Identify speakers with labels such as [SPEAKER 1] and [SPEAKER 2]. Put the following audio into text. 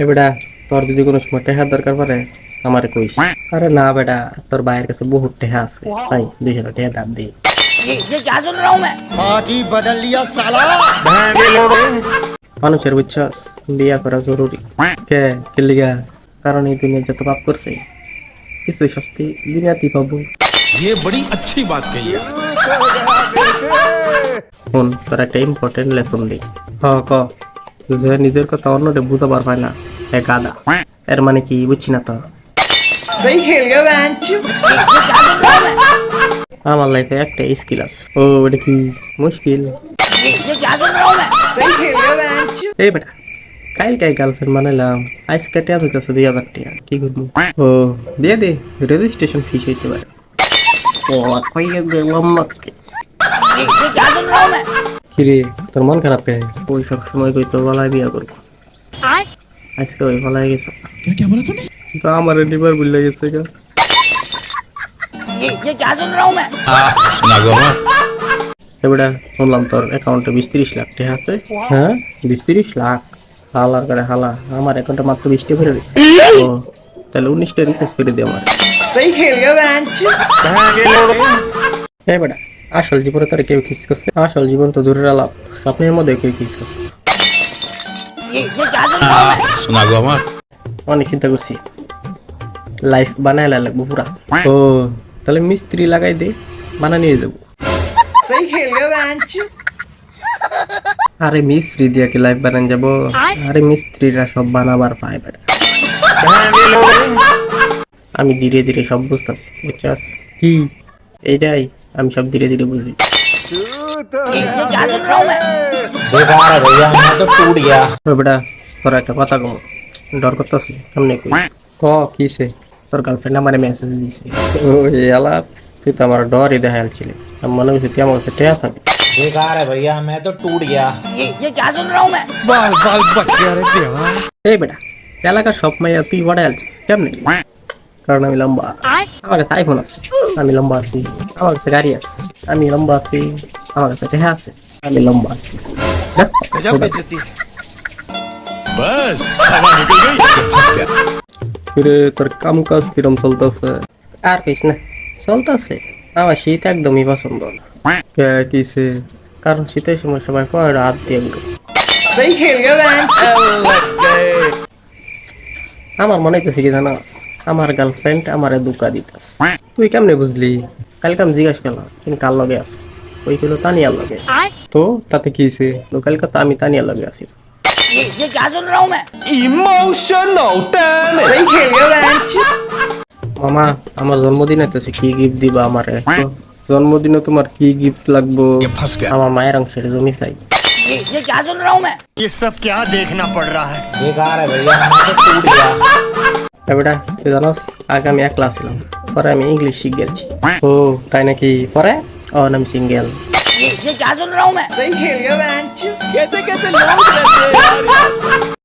[SPEAKER 1] বেটা তোর যদি কোনো সময় টেহার দরকার পড়ে আমারে কইস। আরে না বেটা, তোর ভাইয়ের কাছে বহুত টেহা আছে, তাই 200 টেহা দাম দিই।
[SPEAKER 2] ये क्या सुन रहा हूँ मैं?
[SPEAKER 3] पार्टी बदल लिया साला।
[SPEAKER 1] মানুষের বুঝছস বিয়া করা জরুরি। কে লিগা? কারণ এই দুনিয়া যত পাপ করছে কিছু শাস্তি দুনিয়াতেই পাবো।
[SPEAKER 4] ये बड़ी अच्छी बात कही है।
[SPEAKER 1] ফোন তোর একটা ইম্পর্টেন্ট লেসন দিই। ক যে নিজের কথা অন্যরে বুঝাবার পায় না এক গাদা, এর মানে কি বুঝছি না তো।
[SPEAKER 3] सही खेल गया बेंच।
[SPEAKER 1] আমার লাইফে একটা স্কিল আছে। ও এটা কি মুশকিল?
[SPEAKER 2] ये क्या सुन रहा हूँ मैं?
[SPEAKER 3] सही खेल गया बेंच।
[SPEAKER 1] এই বেটা কালকে গার্লফ্রেন্ড বানাইলাম, আজকে টেয়া হইতেছে 2000 টাকা, কি করবো? ও দিয়ে দে, রেজিস্ট্রেশন ফিস হইতে পারে। ও কইয়ে গেলাম মাকে।
[SPEAKER 2] ये क्या सुन रहा हूँ मैं?
[SPEAKER 1] কিরে তোর মন খারাপ কে? ওই সব সময় কই তো গলায় বিয়া করবো, আজকে ওই গলায় গেছে।
[SPEAKER 4] क्या बोला तूने?
[SPEAKER 1] তো আমার লিভার ভুলে গেছে গা।
[SPEAKER 2] ये क्या सुन रहा हूँ मैं?
[SPEAKER 4] सुना गो
[SPEAKER 1] এবারে শুনলাম তোর অ্যাকাউন্টে 20-30 লাখ টাকা আছে। হ্যাঁ 20-30 লাখ? হালার করে হালা, আমার অ্যাকাউন্টে মাত্র 20টা ভরে রয়েছে। ও তাহলে 19টা রিচার্জ করে দে আমার।
[SPEAKER 3] सही खेल गया बेंच।
[SPEAKER 1] এই বেটা আসল জীবনে তোর কেউ কিস করছে? আসল জীবন তো দূরের আলাপ, স্বপ্নের মধ্যে কেউ কিস করছে।
[SPEAKER 2] ये क्या सुन रहा हूँ मैं?
[SPEAKER 4] सुना गो
[SPEAKER 1] অনেক চিন্তা করছি, লাইফ বানাইলা লাগবো পুরা। ও তাহলে মিস্ত্রি লাগাই দে, বানা নিয়ে যাবো।
[SPEAKER 3] सही खेल गया बेंच।
[SPEAKER 1] আরে মিস্ত্রি দিয়ে কি লাইফ বানান যাবো? আরে মিস্ত্রিরা সব বানাবার পায় বেটা। আমি ধীরে ধীরে সব বুঝতেছি, বুঝছস কি? এইটাই আমি সব ধীরে ধীরে বুঝি।
[SPEAKER 2] ये क्या सुन रहा हूँ मैं?
[SPEAKER 5] बेकार है भैया, मैं तो टूट गया।
[SPEAKER 1] ও বেটা তোর একটা কথা কম, ডর করতেছি সামনে কই। ক কিসে? তোর গার্লফ্রেন্ড আমারে মেসেজ দিছে। ও এলা তুই তো আমার ডরই দেখাইছিলি, আমি মনে হচ্ছে তুই আমার কাছে টেয়া থাকবি।
[SPEAKER 5] बेकार है भैया, मैं तो टूट गया।
[SPEAKER 2] ये क्या सुन रहा हूँ मैं?
[SPEAKER 1] এই বেটা এলাকার সব মাইয়া তুই বড় আলছিস কেমনে? কারণ আমি লম্বা, আমার কাছে আইফোন আছে, আমি লম্বা আছি, আমার কাছে গাড়ি আছে, আমি লম্বা আছি, আমার কাছে টেহা আছে, আমি লম্বা আছি।
[SPEAKER 4] बस हवा निकल गई कि फंस गया।
[SPEAKER 1] ফিরে তোর কাম কাজ কিরম চলতেছে? আর কইস না, চলতেছে। আমার শীত একদমই পছন্দ না। কিসে? কারণ শীতের সময় সবাই কয় রাত দিয়ে ঘুরে।
[SPEAKER 3] सही खेल गया बेंच।
[SPEAKER 1] আমার মনে হইতেছে কি জানো, আমার গার্লফ্রেন্ড আমারে ধোঁকা দিতেছে। তুই কেমনে বুঝলি? কালকে আমি জিজ্ঞাসা করলাম তুমি কার লগে আছো, ওই কইলো তানিয়ার লগে। তো তাতে কি হইছে? কালকে তো আমি তানিয়ার লগে আছি।
[SPEAKER 2] ये क्या सुन रहा हूँ मैं?
[SPEAKER 3] सही खेल गया बेंच।
[SPEAKER 1] মামা আমার জন্মদিন হইতেছে, কি গিফট দিবা আমারে? জন্মদিনে তোমার কি গিফট লাগবো?
[SPEAKER 4] ये फंस गया।
[SPEAKER 1] আমার মায়ের অংশের জমি চাই।
[SPEAKER 2] ये क्या सुन रहा हूँ मैं?
[SPEAKER 3] ये सब क्या देखना पड़ रहा है।
[SPEAKER 5] बेकार है भैया, मैं तो टूट गया।
[SPEAKER 1] বেটা তুই জানোস আগে আমি একলা ছিলাম, পরে আমি ইংলিশ শিখ গেছি। ও তাই নাকি? পরে আমি সিঙ্গেল।
[SPEAKER 2] ये क्या सुन रहा हूँ मैं?
[SPEAKER 3] सही खेल गया बेंच। कैसे कैसे लोग रहते हैं यार।